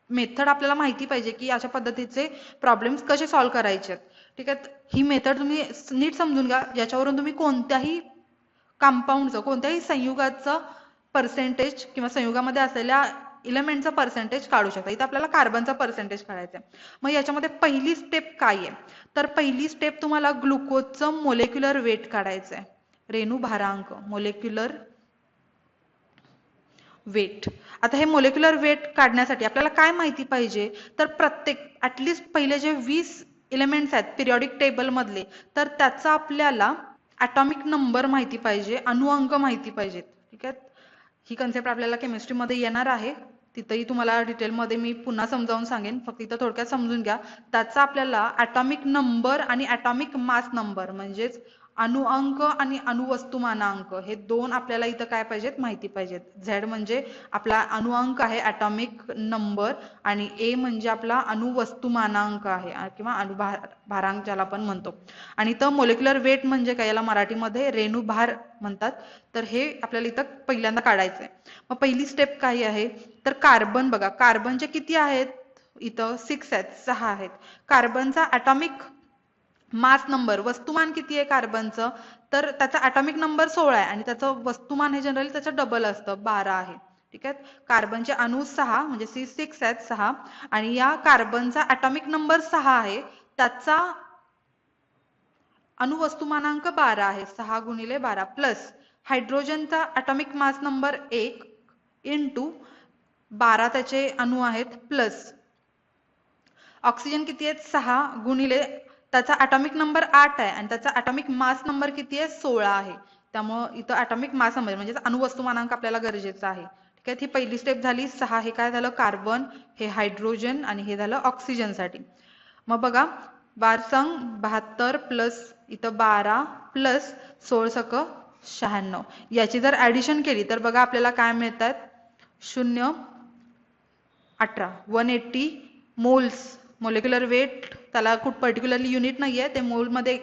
मेथड आपल्याला माहिती पाहिजे की अशा पद्धतीचे प्रॉब्लेम्स कसे सॉल्व्ह करायचे. ठीक आहे, ही मेथड तुम्ही नीट समजून घ्या, याच्यावरून तुम्ही कोणत्याही कंपाऊंडचं, कोणत्याही संयुगाचं पर्सेंटेज किंवा संयुगामध्ये असलेल्या इलेमेंटचा पर्सेंटेज काढू शकता. इथं आपल्याला कार्बनचा पर्सेंटेज काढायचा आहे. मग याच्यामध्ये पहिली स्टेप काय आहे, तर पहिली स्टेप तुम्हाला ग्लुकोजचं मोलेक्युलर वेट काढायचं आहे. रेणू भारांक, मोलेक्युलर वेट. आता हे मोलेक्युलर वेट काढण्यासाठी आपल्याला काय माहिती पाहिजे, तर प्रत्येक ऍटलिस्ट पहिले जे 20 एलिमेंट्स आहेत पिरियॉडिक टेबल मधले, तर त्याचा आपल्याला ॲटॉमिक नंबर माहिती पाहिजे, अणुअंक माहिती पाहिजेत. ठीक आहे, ही कन्सेप्ट आपल्याला केमिस्ट्रीमध्ये येणार आहे, तिथंही तुम्हाला डिटेलमध्ये मी पुन्हा समजावून सांगेन, फक्त इथं थोडक्यात समजून घ्या. त्याचा आपल्याला ॲटॉमिक नंबर आणि ॲटॉमिक मास नंबर म्हणजेच अणुअंक आणि अणुवस्तुमानांक हे दोन आपल्याला इथं काय पाहिजेत, माहिती पाहिजेत. झेड म्हणजे आपला अणुअंक आहे, ॲटॉमिक नंबर, आणि ए म्हणजे आपला अणुवस्तुमानांक आहे किंवा अणुभारांक ज्याला आपण म्हणतो. आणि इथं मोलेक्युलर वेट म्हणजे काय, याला मराठीमध्ये रेणुभार म्हणतात. तर हे आपल्याला इथं पहिल्यांदा काढायचं आहे. मग पहिली स्टेप काय आहे, तर कार्बन बघा, कार्बनचे किती आहेत, इथं 6 आहेत, 6 आहेत. कार्बनचा ॲटॉमिक मास नंबर, वस्तुमान किती आहे कार्बनचं, तर त्याचा ॲटॉमिक नंबर 16 आहे आणि त्याचं वस्तुमान हे जनरली त्याचं डबल असतं, 12 आहे. ठीक आहे, कार्बनचे अणू 6 म्हणजे C6 आहेत 6, आणि या कार्बनचा ॲटॉमिक नंबर 6 आहे, त्याचा अणुवस्तुमानांक 12 आहे, 6 गुणिले 12 प्लस हायड्रोजनचा ॲटॉमिक मास नंबर 1 इंटू 12 त्याचे अणू आहेत, प्लस ऑक्सिजन किती आहेत, 6 गुणिले त्याचा ॲटॉमिक नंबर 8 आहे आणि त्याचा ॲटॉमिक मास नंबर किती आहे, 16 आहे. त्यामुळे इथं ॲटॉमिक मास नंबर म्हणजे अणुवस्तुमानांक आपल्याला गरजेचा आहे. ठीक आहे, ही पहिली स्टेप झाली. 6 हे काय झालं, कार्बन, हे हायड्रोजन, आणि हे झालं ऑक्सिजन साठी. मग बघा, 12 72 प्लस इथं 12 प्लस 16 सक 96, याची जर ऍडिशन केली तर बघा आपल्याला काय मिळतात, 0 18 180 मोल्स. मोलेक्युलर वेट त्याला खूप पर्टिक्युलरली युनिट नाहीये, ते मोल मध्ये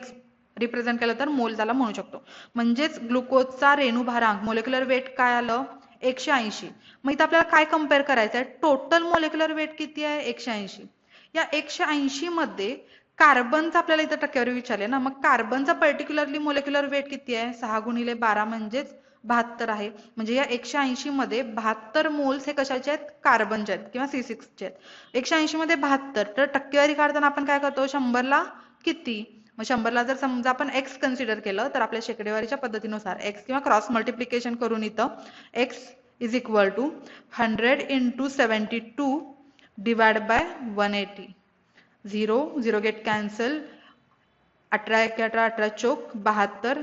रिप्रेझेंट केलं तर मोल त्याला म्हणू शकतो. म्हणजेच ग्लुकोजचा रेणुभारांक मोलेक्युलर वेट काय आलं, 180. मग इथं आपल्याला काय कम्पेअर करायचं आहे, टोटल मोलेक्युलर वेट किती आहे, 180. या 180 मध्ये कार्बनचा आपल्याला इथं टक्केवारी विचारले ना, मग कार्बनचा पर्टिक्युलरली मोलेक्युलर वेट किती आहे, 6 गुणिले 12 म्हणजेच 72 आहे. म्हणजे या 180 मध्ये 72 मोल्स हे कशाचे आहेत, कार्बनचे आहेत किंवा C6 चे आहेत. 180 मध्ये 72, तर टक्केवारी काढताना आपण काय करतो, 100 ला किती, मग 100 ला जर समजा आपण x कन्सिडर केलं तर आपल्या शेकडेवारीच्या पद्धतीनुसार x किंवा क्रॉस मल्टिप्लिकेशन करून इथं x is equal to 100 into 72 divide by 180. 0 0 get cancel, 18 1 18 18 चोक 72,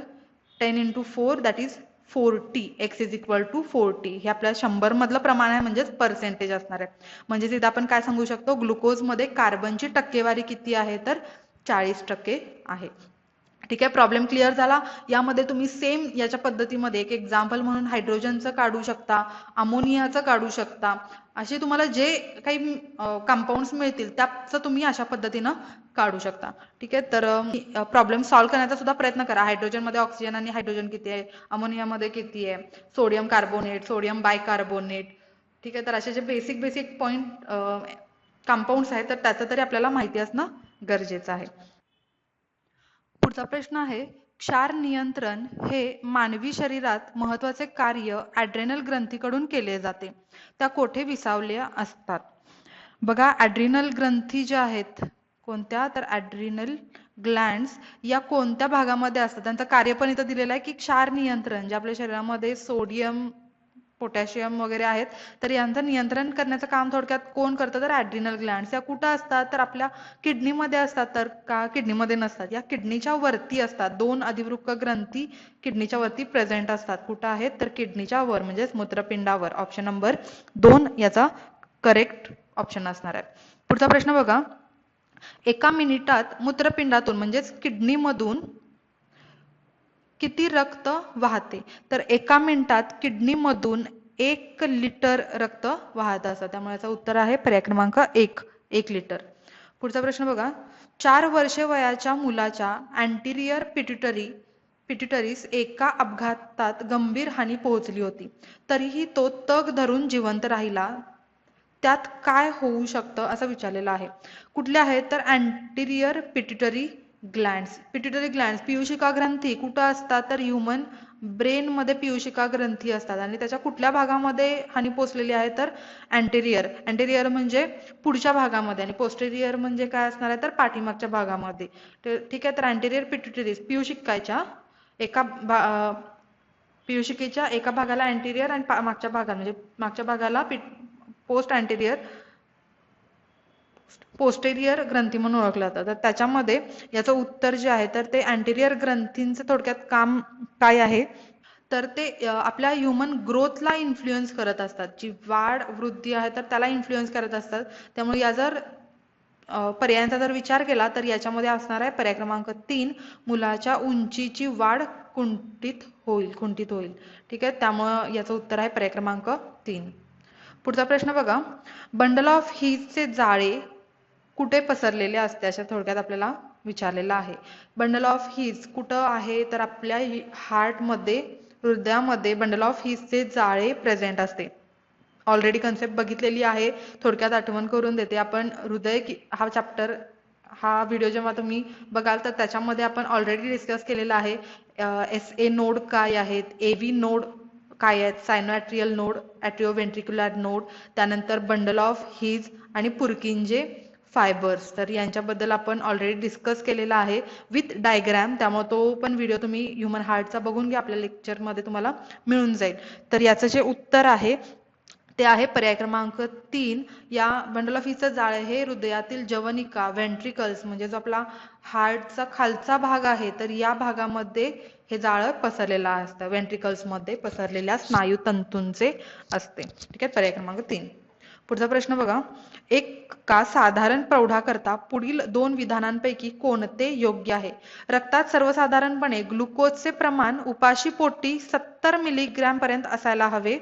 10 into 4 that is 40. x is equal to 40. हे आपल्या 100 मधलं प्रमाण आहे, म्हणजेच पर्सेंटेज असणार आहे. म्हणजे इथं आपण काय सांगू शकतो, ग्लुकोज मध्ये कार्बनची टक्केवारी किती आहे, तर 40% आहे. ठीक आहे, प्रॉब्लेम क्लिअर झाला. यामध्ये तुम्ही सेम याच्या पद्धतीमध्ये एक एक्झाम्पल म्हणून हायड्रोजनचं काढू शकता, अमोनियाचं काढू शकता. असे तुम्हाला जे काही कंपाऊंड्स मिळतील त्याचं तुम्ही अशा पद्धतीनं काढू शकता. ठीक आहे, तर प्रॉब्लेम सॉल्व्ह करण्याचा सुद्धा प्रयत्न करा. हायड्रोजन मध्ये ऑक्सिजन आणि हायड्रोजन किती आहे, अमोनियामध्ये किती आहे, सोडियम कार्बोनेट, सोडियम बायकार्बोनेट, ठीक आहे, तर असे जे बेसिक बेसिक पॉइंट कंपाऊंड्स आहेत तर त्याचं तरी आपल्याला माहिती असणं गरजेचं आहे. पुढचा प्रश्न आहे, क्षार नियंत्रण हे मानवी शरीरात महत्वाचे कार्य ॲड्रेनल ग्रंथीकडून केले जाते. त्या कोठे विसावल्या असतात? बघा, ॲड्रिनल ग्रंथी ज्या आहेत कोणत्या, तर ॲड्रिनल ग्लँड्स या कोणत्या भागामध्ये असतात? त्यांचं कार्य पण इथं दिलेलं आहे की क्षार नियंत्रण, जे आपल्या शरीरामध्ये सोडियम पोटॅशियम वगैरे आहेत तर यांचं नियंत्रण करण्याचं काम थोडक्यात कोण करतं, तर ॲड्रिनल ग्लँड्स. या कुठं असतात, तर आपल्या किडनीमध्ये असतात. तर का किडनीमध्ये नसतात, या किडनीच्या वरती असतात. 2 अधिवृक्क ग्रंथी किडनीच्या वरती प्रेझेंट असतात. कुठं आहेत, तर किडनीच्या वर म्हणजेच मूत्रपिंडावर. ऑप्शन नंबर 2 याचा करेक्ट ऑप्शन असणार आहे. पुढचा प्रश्न बघा, एका मिनिटात मूत्रपिंडातून म्हणजेच किडनीमधून किती रक्त वाहते? तर एका मिनिटात किडनीमधून 1 लिटर रक्त वाहत असतं. त्यामुळे याचं उत्तर आहे पर्याय क्रमांक 1 लिटर. पुढचा प्रश्न बघा, 4 वर्षे वयाच्या मुलाच्या अँटिरियर पिट्युटरीस एका अपघातात गंभीर हानी पोहोचली होती. तरीही तो तग धरून जिवंत राहिला. त्यात काय होऊ शकतं असं विचारलेलं आहे. कुठले आहेत, तर अँटिरियर पिट्युटरी ग्लँड्स. पिट्युटरी ग्लँड्स पीयूषिका ग्रंथी कुठं असतात, तर ह्युमन ब्रेन मध्ये पीयूषिका ग्रंथी असतात. आणि त्याच्या कुठल्या भागामध्ये हानी पोचलेली आहे, तर अँटेरियर म्हणजे पुढच्या भागामध्ये आणि पोस्टेरियर म्हणजे काय असणार आहे, तर पाठीमागच्या भागामध्ये. ठीक आहे, तर अँटेरियर पिट्युटरीज पीयूषिकेच्या एका भागाला अँटेरियर आणि मागच्या भागाला म्हणजे मागच्या भागाला पोस्टेरियर ग्रंथी म्हणून ओळखलं जातं. तर त्याच्यामध्ये याचं उत्तर जे आहे, तर ते अँटेरियर ग्रंथींचं थोडक्यात काम काय आहे, तर ते आपल्या ह्युमन ग्रोथला इन्फ्लुएन्स करत असतात. जी वाढ वृद्धी आहे तर त्याला इन्फ्लुएन्स करत असतात. त्यामुळे या जर पर्यायांचा जर विचार केला तर याच्यामध्ये असणार आहे पर्याय क्रमांक 3, मुलाच्या उंचीची वाढ खुंटीत होईल. ठीक आहे, त्यामुळे याचं उत्तर आहे पर्याय क्रमांक 3. पुढचा प्रश्न बघा, बंडल ऑफ हीजचे जाळे कुठे पसरलेले असते अशा थोडक्यात आपल्याला विचारलेलं आहे. बंडल ऑफ हीज कुठं आहे, तर आपल्या हार्टमध्ये हृदयामध्ये बंडल ऑफ हीजचे जाळे प्रेझेंट असते. ऑलरेडी कन्सेप्ट बघितलेली आहे, थोडक्यात आठवण करून देते. आपण हृदय हा चॅप्टर हा व्हिडिओ जेव्हा तुम्ही बघाल तर त्याच्यामध्ये आपण ऑलरेडी डिस्कस केलेला आहे. SA नोड काय आहेत, AV नोड काय आहेत, सायनोॲट्रियल नोड, ॲट्रिओव्हेंट्रिक्युलर नोड, त्यानंतर बंडल ऑफ हीज आणि पुरकिंजे फायबर्स. तर यांच्याबद्दल आपण ऑलरेडी डिस्कस केलेला आहे विथ डायग्रॅम. त्यामुळे तो पण व्हिडिओ तुम्ही ह्युमन हार्टचा बघून घ्या, आपल्या लेक्चरमध्ये तुम्हाला मिळून जाईल. तर याचं जे उत्तर आहे ते आहे पर्याय क्रमांक 3. या बंडल ऑफ हीजचं जाळे हे हृदयातील जवनिका व्हेंट्रिकल्स म्हणजे जो आपला हार्टचा खालचा भाग आहे तर या भागामध्ये हे जाळं पसरलेलं असतं. व्हेंट्रिकल्स मध्ये पसरलेल्या स्नायू तंतूंचे असते. ठीक आहे, पर्याय क्रमांक 3. पुढचा प्रश्न बघा, एका साधारण प्रौढाकरता पुढील 2 विधानांपैकी कोणते योग्य आहे? रक्तात सर्वसाधारणपणे ग्लुकोजचे प्रमाण उपाशी पोटी 70 मिलीग्रॅम पर्यंत असायला हवे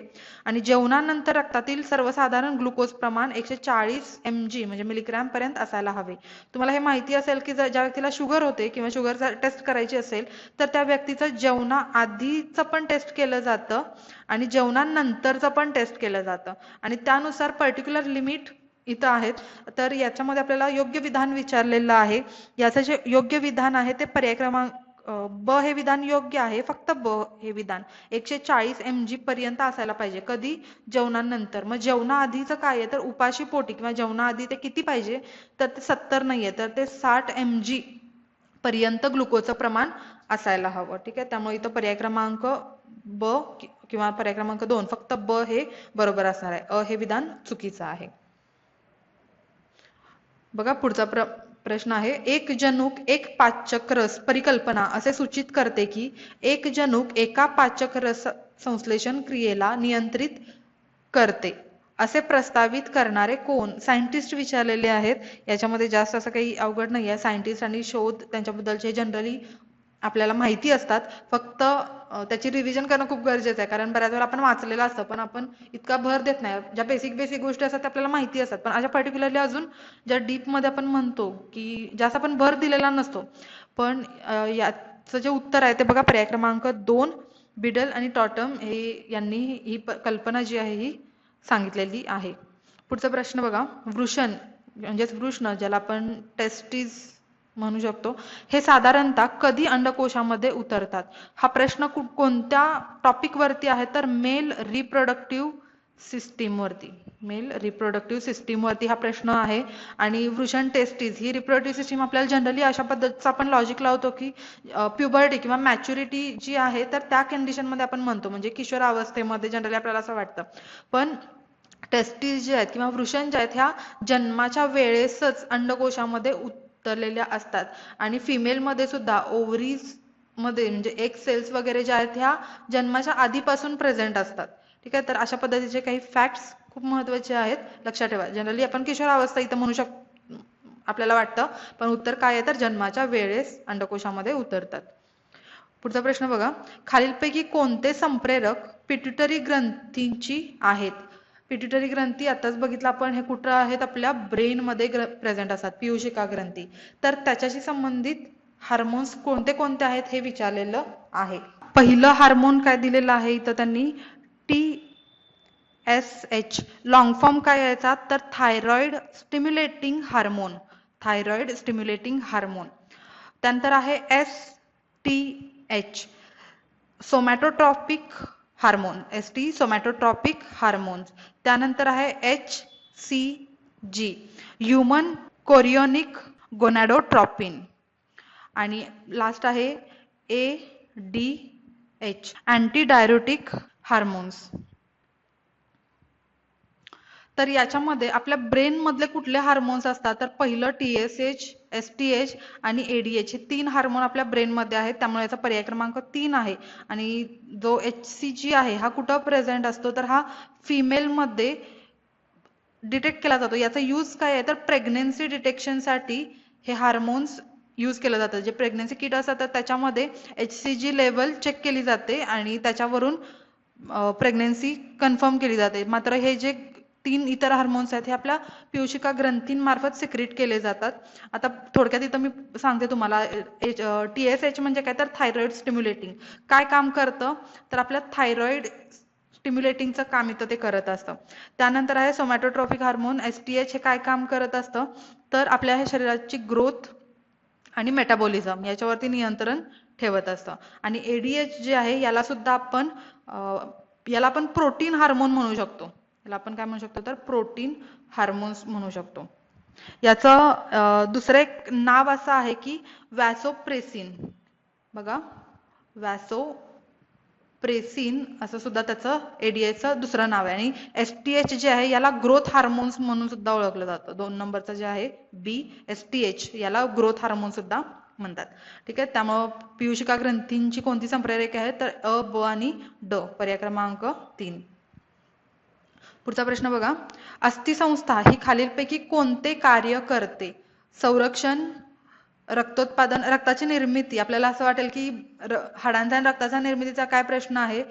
आणि जेवणानंतर रक्तातील सर्वसाधारण ग्लुकोज प्रमाण 140 mg म्हणजे मिलीग्रॅम पर्यंत असायला हवे. तुम्हाला हे माहिती असेल की ज्या व्यक्तीला शुगर होते किंवा शुगर टेस्ट करायची असेल तर त्या व्यक्तीचं जेवणाआधीचं पण टेस्ट केलं जातं आणि जेवणानंतरचं पण टेस्ट केलं जातं आणि त्यानुसार पर्टिक्युलर लिमिट इथं आहेत. तर याच्यामध्ये आपल्याला योग्य विधान विचारलेलं आहे. याचं जे योग्य विधान आहे ते पर्याय क्रमांक ब हे विधान योग्य आहे. फक्त ब हे विधान 140 mg पर्यंत असायला पाहिजे. कधी? जेवणानंतर. मग जेवणाआधीचं काय आहे, तर उपाशी पोटी किंवा जेवणाआधी ते किती पाहिजे, तर ते 70 नाहीये तर ते 60 mg पर्यंत ग्लुकोजचं प्रमाण असायला हवं. ठीक आहे, त्यामुळे इथं पर्याय क्रमांक ब किंवा पर्याय क्रमांक 2 फक्त ब हे बरोबर असणार आहे. अ हे विधान चुकीचं आहे. बघा, पुढचा प्रश्न आहे, एक जनुक एक पाचक रस परिकल्पना असे सूचित करते की एक जनुक एका पाचक रस संश्लेषण क्रियेला नियंत्रित करते असे प्रस्तावित करणारे कोण? सायंटिस्ट विचारलेले आहेत. याच्यामध्ये जास्त असं काही अवघड नाही आहे. सायंटिस्ट आणि शोध त्यांच्याबद्दलचे जनरली आपल्याला माहिती असतात, फक्त त्याची रिव्हिजन करणं खूप गरजेचं आहे. कारण बऱ्याच वेळा आपण वाचलेलं असतं पण आपण इतका भर देत नाही. ज्या बेसिक गोष्टी असतात त्या आपल्याला माहिती असतात, पण अशा पर्टिक्युलरली अजून ज्या डीप मध्ये आपण म्हणतो की जास्त आपण भर दिलेला नसतो. पण याचं जे उत्तर आहे ते बघा पर्याय क्रमांक 2, बिडल आणि टॉटम हे यांनी ही कल्पना जी आहे ही सांगितलेली आहे. पुढचा प्रश्न बघा, वृषण म्हणजेच वृषण ज्याला आपण टेस्टिस म्हणू शकतो, हे साधारणतः कधी अंडकोशामध्ये उतरतात? हा प्रश्न कोणत्या टॉपिक वरती आहे तर मेल रिप्रोडक्टिव्ह सिस्टीम वरती. मेल रिप्रोडक्टिव्ह सिस्टीम वरती हा प्रश्न आहे. आणि वृषण टेस्टिस ही रिप्रोडक्टिव्ह सिस्टीम आपल्याला जनरली अशा पद्धतीचा आपण लॉजिक लावतो की प्युबर्टी किंवा मॅच्युरिटी जी आहे तर त्या कंडिशन मध्ये आपण म्हणतो, म्हणजे किशोरावस्थेमध्ये जनरली आपल्याला असं वाटतं. पण टेस्टिस जे आहेत किंवा वृषण जे आहेत ह्या जन्माच्या वेळेसच अंडकोशामध्ये उतरलेल्या असतात. आणि फिमेल मध्ये सुद्धा ओव्हरीज मध्ये म्हणजे एग सेल्स वगैरे ज्या आहेत ह्या जन्माच्या आधीपासून प्रेझेंट असतात. ठीक आहे, तर अशा पद्धतीचे काही फॅक्ट्स खूप महत्त्वाचे आहेत, लक्षात ठेवा. जनरली आपण किशोरावस्था इथं म्हणू शकतो आपल्याला वाटतं, पण उत्तर काय आहे तर जन्माच्या वेळेस अंडकोशामध्ये उतरतात. पुढचा प्रश्न बघा, खालीलपैकी कोणते संप्रेरक पिट्युटरी ग्रंथींची आहेत? पिट्युटरी ग्रंथी आताच बघितलं आपण, हे कुठं आहेत आपल्या ब्रेन मध्ये प्रेझेंट असतात, पीयूषिका ग्रंथी. तर त्याच्याशी संबंधित हार्मोन्स कोणते कोणते आहेत हे विचारलेलं आहे. पहिलं हार्मोन काय दिलेलं आहे इथं त्यांनी, TSH. लॉंग फॉर्म काय यायचा तर thyroid stimulating hormone. Thyroid stimulating hormone. त्यानंतर आहे STH, somatotropic hormone. ST somatotropic hormone. त्यानंतर आहे HCG, ह्युमन कोरियोनिक गोनॅडोट्रॉपिन. आणि लास्ट आहे ADH, अँटी डायरोटिक हार्मोन्स. तर याच्यामध्ये आपल्या ब्रेन मधले कुठले हार्मोन्स असतात तर पहिलं TSH, STH आणि ADH हे 3 हार्मोन आपल्या ब्रेन मध्ये आहेत, त्यामुळे याचा पर्याय क्रमांक 3 आहे. आणि जो HCG आहे हा कुठं प्रेझेंट असतो तर हा फिमेल मध्ये डिटेक्ट केला जातो. याचा यूज काय आहे तर प्रेग्नेन्सी डिटेक्शन साठी हे हार्मोन्स यूज केलं जातं. जे प्रेग्नेन्सी किट असतात तर त्याच्यामध्ये HCG लेवल चेक केली जाते आणि त्याच्यावरून प्रेग्नेन्सी कन्फर्म केली जाते. मात्र हे जे 3 इतर हार्मोन्स आहेत हे आपल्या पीयूषिका ग्रंथींमार्फत सिक्रेट केले जातात. आता थोडक्यात इथं मी सांगते तुम्हाला, TSH म्हणजे काय तर थायरॉइड स्टिम्युलेटिंग. काय काम करतं तर आपल्या थायरॉइड स्टिम्युलेटिंगचं काम इथं ते करत असतं. त्यानंतर आहे सोमॅटोट्रॉपिक हार्मोन STH, हे काय काम करत असतं तर आपल्या ह्या शरीराची ग्रोथ आणि मेटाबॉलिझम याच्यावरती नियंत्रण ठेवत असतं. आणि ADH जे आहे याला सुद्धा आपण प्रोटीन हार्मोन म्हणू शकतो. याला आपण काय म्हणू शकतो तर प्रोटीन हार्मोन्स म्हणू शकतो. याचं दुसरं एक नाव असं आहे की वॅसोप्रेसिन. बघा, वॅसोप्रेसिन असं सुद्धा त्याचं ADHचं दुसरं नाव आहे. आणि STH जे आहे याला ग्रोथ हार्मोन्स म्हणून सुद्धा ओळखलं जातं. 2 नंबरचं जे आहे STH याला ग्रोथ हार्मोन सुद्धा म्हणतात. ठीक आहे, त्यामुळे पीयूषिका ग्रंथींची कोणती संप्रेरक आहे तर अ, ब आणि ड, पर्याय क्रमांक 3. पुढचा प्रश्न बघा, अस्थिसंस्था ही खालीलपैकी कोणते कार्य करते? संरक्षण, रक्तोत्पादन, रक्ताची निर्मिती. आपल्याला असं वाटेल की हाडांचा आणि रक्ताच्या निर्मितीचा काय प्रश्न आहे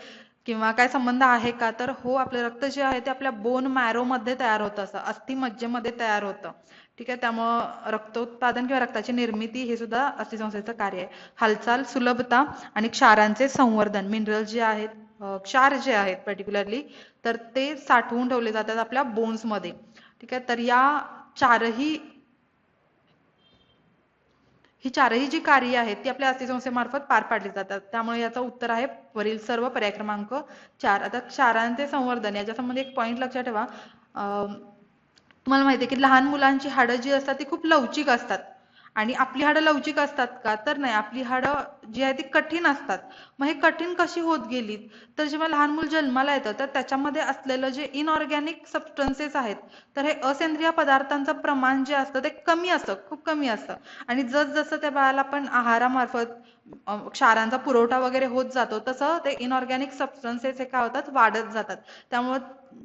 किंवा काय संबंध आहे का तर हो, आपले रक्त जे आहे ते आपल्या बोन मॅरो मध्ये तयार होतं, असं अस्थिमज्जेमध्ये तयार होतं. ठीक आहे, त्यामुळं रक्तोत्पादन किंवा रक्ताची निर्मिती हे सुद्धा अस्थिसंस्थेचं कार्य आहे. हालचाल, सुलभता आणि क्षारांचे संवर्धन. मिनरल जे आहेत, क्षार जे आहेत पर्टिक्युलरली, तर ते साठवून ठेवले जातात आपल्या बोन्स मध्ये. ठीक आहे, तर ही चारही जी कार्य आहेत ती आपल्या अस्थिसंस्थेमार्फत पार पाडली जातात. त्यामुळे याचं उत्तर आहे वरील सर्व, पर्याय क्रमांक 4. आता क्षारांचे संवर्धन याच्या संबंधी एक पॉइंट लक्षात ठेवा. तुम्हाला माहिती आहे की लहान मुलांची हाडं जी असतात ती खूप लवचिक असतात. आणि आपली हाडं लवचिक असतात का तर नाही, आपली हाडं जी आहे ती कठीण असतात. मग हे कठीण कशी होत गेली तर जेव्हा लहान मूल जन्माला येतं तर त्याच्यामध्ये असलेलं जे इनऑर्गॅनिक सबस्टन्सेस आहेत तर हे असेंद्रिय पदार्थांचं प्रमाण जे असतं ते कमी असतं, खूप कमी असतं. आणि जसं त्या बाळाला आपण आहारामार्फत क्षारांचा पुरवठा वगैरे होत जातो तसं ते इनऑर्गॅनिक सबस्टन्सेस हे काय होतात, वाढत जातात. त्यामुळे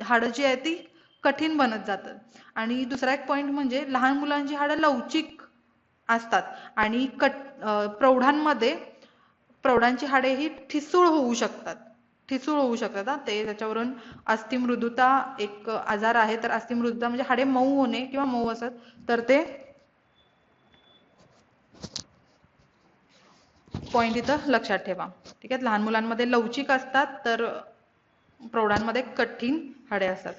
हाडं जी आहे ती कठीण बनत जातात. आणि दुसरा एक पॉइंट म्हणजे लहान मुलांची हाडं लवचिक असतात आणि प्रौढांची हाडे ही ठिसूळ होऊ शकतात. ठिसूळ होऊ शकतात ते, त्याच्यावरून अस्थिमृदुता एक आजार आहे. तर अस्थिमृदुता म्हणजे हाडे मऊ होणे किंवा मऊ असत, तर ते पॉइंट इथं लक्षात ठेवा. ठीक आहे, लहान मुलांमध्ये लवचिक असतात तर प्रौढांमध्ये कठीण हाडे असतात.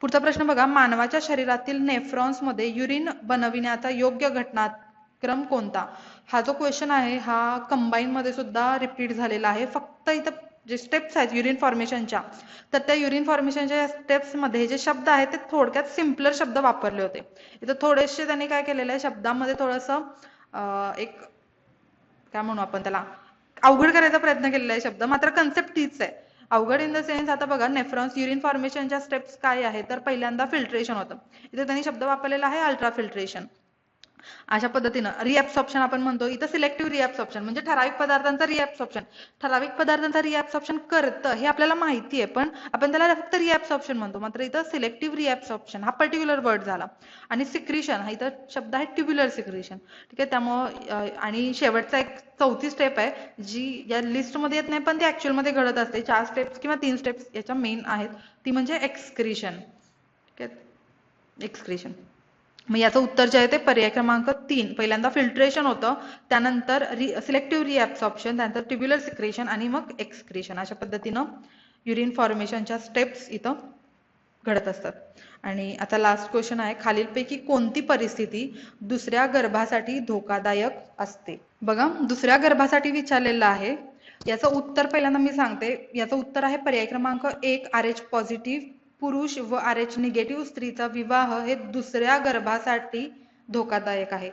पुढचा प्रश्न बघा, मानवाच्या शरीरातील नेफ्रॉन्समध्ये युरिन बनविण्याचा योग्य घटनाक्रम कोणता? हा जो क्वेश्चन आहे हा कंबाईन मध्ये सुद्धा रिपीट झालेला आहे. फक्त इथं जे स्टेप्स आहेत युरिन फॉर्मेशनच्या, तर त्या युरिन फॉर्मेशनच्या स्टेप्स मध्ये जे शब्द आहेत ते थोडक्यात सिम्पलर शब्द वापरले होते. इथं थोडेसे त्यांनी काय केलेलं आहे, शब्दामध्ये थोडंसं एक काय म्हणू आपण त्याला, अवघड करायचा प्रयत्न केलेला आहे शब्द, मात्र कन्सेप्ट तीच आहे. अवघड इन द सेन्स, आता बघा नेफ्रॉन्स युरिन फॉर्मेशनच्या स्टेप्स काय आहे, तर पहिल्यांदा फिल्ट्रेशन होतं. इथे त्यांनी शब्द वापरलेला आहे अल्ट्रा फिल्ट्रेशन. अशा पद्धतीनं रिॲब्सॉर्प्शन आपण म्हणतो, इथं सिलेक्टिव्ह रिॲब्सॉर्प्शन म्हणजे ठराविक पदार्थांचा रिॲब्सॉर्प्शन. ठराविक पदार्थांचा रिॲब्सॉर्प्शन करतं हे आपल्याला माहिती आहे, पण आपण त्याला फक्त रिॲब्सॉर्प्शन म्हणतो. मात्र इथं सिलेक्टिव्ह रिॲब्सॉर्प्शन हा पर्टिक्युलर वर्ड झाला. आणि सिक्रिशन हा इथं शब्द आहे ट्युब्युलर सिक्रिशन. ठीक आहे, त्यामुळं आणि शेवटचा एक चौथी स्टेप आहे जी या लिस्टमध्ये येत नाही पण ती ऍक्च्युअल मध्ये घडत असते. 4 स्टेप्स किंवा 3 स्टेप्स याच्या मेन आहेत, ती म्हणजे एक्सक्रिशन. ठीक आहे, एक्सक्रिशन. मग याचं उत्तर जे आहे ते पर्याय क्रमांक 3. पहिल्यांदा फिल्ट्रेशन होतं, त्यानंतर सिलेक्टिव्ह रिॲब्सॉर्प्शन, त्यानंतर ट्युब्युलर सिक्रेशन आणि मग एक्सक्रिशन. अशा पद्धतीनं युरिन फॉर्मेशनच्या स्टेप्स इथं घडत असतात. आणि आता लास्ट क्वेश्चन आहे, खालीलपैकी कोणती परिस्थिती दुसऱ्या गर्भासाठी धोकादायक असते? बघा, दुसऱ्या गर्भासाठी विचारलेलं आहे. याचं उत्तर पहिल्यांदा मी सांगते. याचं उत्तर आहे पर्याय क्रमांक 1, RH पॉझिटिव्ह पुरुष व RH निगेटिव्ह स्त्रीचा विवाह हे दुसऱ्या गर्भासाठी धोकादायक आहे.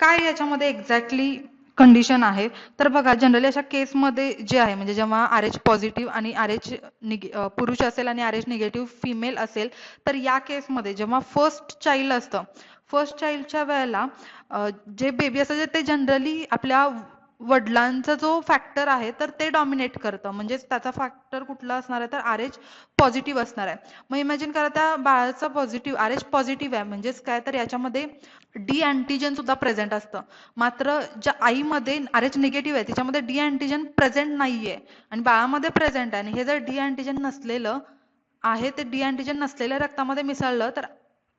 काय याच्यामध्ये एक्झॅक्टली कंडिशन आहे, तर बघा जनरली अशा केसमध्ये जे आहे म्हणजे जेव्हा RH पॉझिटिव्ह आणि पुरुष असेल आणि RH निगेटिव्ह फिमेल असेल, तर या केसमध्ये जेव्हा फर्स्ट चाइल्ड असतं, फर्स्ट चाइल्डच्या वेळेला जे बेबी असतं ते जनरली आपल्या वडिलांचा जो फॅक्टर आहे तर ते डॉमिनेट करतं. म्हणजे त्याचा फॅक्टर कुठला असणार आहे, तर RH पॉझिटिव्ह असणार आहे. मग इमॅजिन करा त्या बाळाचा पॉझिटिव्ह RH पॉझिटिव्ह आहे, म्हणजेच काय, तर याच्यामध्ये डी अँटीजन सुद्धा प्रेझेंट असतं. मात्र ज्या आईमध्ये RH निगेटिव्ह आहे तिच्यामध्ये डी अँटीजन प्रेझेंट नाहीये आणि बाळामध्ये प्रेझेंट आहे. आणि हे जर डी अँटीजन नसलेलं आहे, ते डी अँटीजन नसलेल्या रक्तामध्ये मिसळलं तर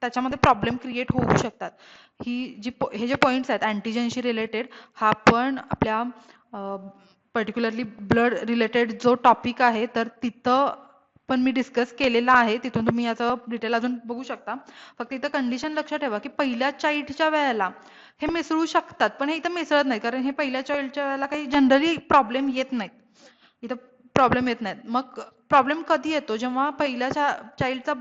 त्याच्यामध्ये प्रॉब्लेम क्रिएट होऊ शकतात. हे जे पॉइंट्स आहेत अँटीजनशी रिलेटेड, हा पण आपल्या पर्टिक्युलरली ब्लड रिलेटेड जो टॉपिक आहे तर तिथं पण मी डिस्कस केलेला आहे. तिथून तुम्ही याचं डिटेल अजून बघू शकता. फक्त इथं कंडिशन लक्षात ठेवा की पहिल्या चाइल्डच्या वेळेला हे मिसळू शकतात, पण हे इथं मिसळत नाही, कारण हे पहिल्या चाइल्डच्या वेळेला काही जनरली प्रॉब्लेम येत नाहीत. इथं प्रॉब्लेम येत नाहीत. मग प्रॉब्लेम कधी येतो, जेव्हा पहिल्या चाइल्डचा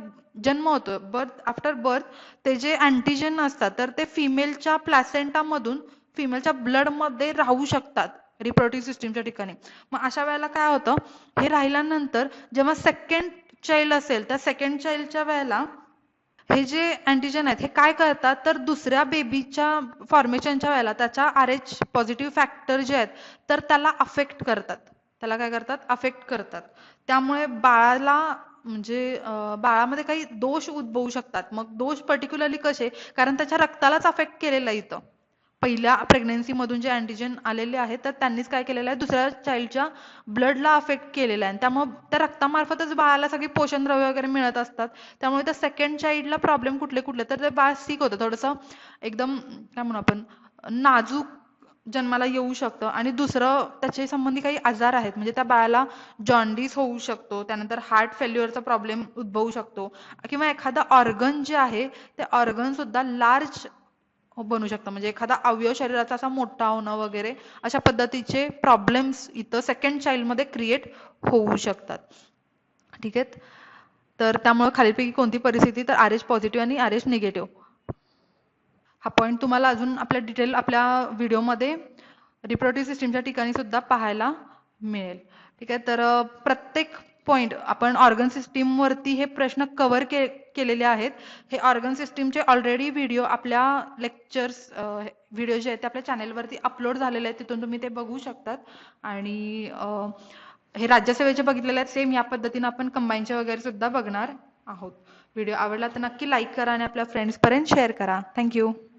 जन्म होतो, बर्थ आफ्टर बर्थ, ते जे अँटीजन असतात तर ते फिमेलच्या प्लॅसेंटामधून फिमेलच्या ब्लडमध्ये राहू शकतात रिप्रोडक्टिव्ह सिस्टीमच्या ठिकाणी. मग अशा वेळेला काय होतं, हे राहिल्यानंतर जेव्हा सेकंड चाइल्ड असेल त्या सेकंड चाइल्डच्या वेळेला हे जे अँटीजन आहेत हे काय करतात, तर दुसऱ्या बेबीच्या फॉर्मेशनच्या वेळेला त्याच्या RH पॉझिटिव्ह फॅक्टर जे आहेत तर त्याला अफेक्ट करतात. त्याला काय करतात, अफेक्ट करतात. त्यामुळे बाळाला म्हणजे बाळामध्ये काही दोष उद्भवू शकतात. मग दोष पर्टिक्युलरली कसे, कारण त्याच्या रक्तालाच अफेक्ट केलेलं आहे इथं. पहिल्या प्रेग्नन्सी मधून जे अँटीजन आलेले आहेत तर त्यांनीच काय केलेलं आहे, दुसऱ्या चाइल्डच्या ब्लडला अफेक्ट केलेलं आहे आणि त्यामुळे त्या रक्तामार्फतच बाळाला सगळी पोषण द्रव्य वगैरे मिळत असतात. त्यामुळे त्या सेकंड चाइल्डला प्रॉब्लेम कुठले कुठले, तर ते बाळ सिक होतं, थोडंसं एकदम काय म्हणू आपण नाजूक जन्माला येऊ शकतं. आणि दुसरं त्याचे संबंधी काही आजार आहेत, म्हणजे त्या बाळाला जॉन्डिस होऊ शकतो, त्यानंतर हार्ट फेल्युअरचा प्रॉब्लेम उद्भवू शकतो, किंवा एखादा ऑर्गन जे आहे ते ऑर्गन सुद्धा लार्ज बनू शकतं, म्हणजे एखादा अवयव शरीराचा असा मोठा होणं वगैरे, अशा पद्धतीचे प्रॉब्लेम्स इथं सेकंड चाइल्ड मध्ये क्रिएट होऊ शकतात. ठीक आहे, तर त्यामुळे खालीलपैकी कोणती परिस्थिती, तर RH पॉझिटिव्ह आणि RH निगेटिव्ह. हा पॉईंट तुम्हाला अजून आपल्या डिटेल आपल्या व्हिडिओमध्ये रिप्रोडक्टिव्ह सिस्टीमच्या ठिकाणी सुद्धा पाहायला मिळेल. ठीक आहे, तर प्रत्येक पॉईंट आपण ऑर्गन सिस्टीम वरती हे प्रश्न कव्हर केलेले आहेत. हे ऑर्गन सिस्टीमचे ऑलरेडी व्हिडिओ आपल्या लेक्चर्स व्हिडिओ जे आहेत ते आपल्या चॅनेलवरती अपलोड झालेले आहेत, तिथून तुम्ही ते बघू शकतात. आणि हे राज्यसेवेचे बघितलेले आहेत, सेम या पद्धतीने आपण कंबाईनचे वगैरे सुद्धा बघणार आहोत. व्हिडिओ आवडला तर नक्की लाईक करा आणि आपल्या फ्रेंड्स पर्यंत शेअर करा. थँक्यू.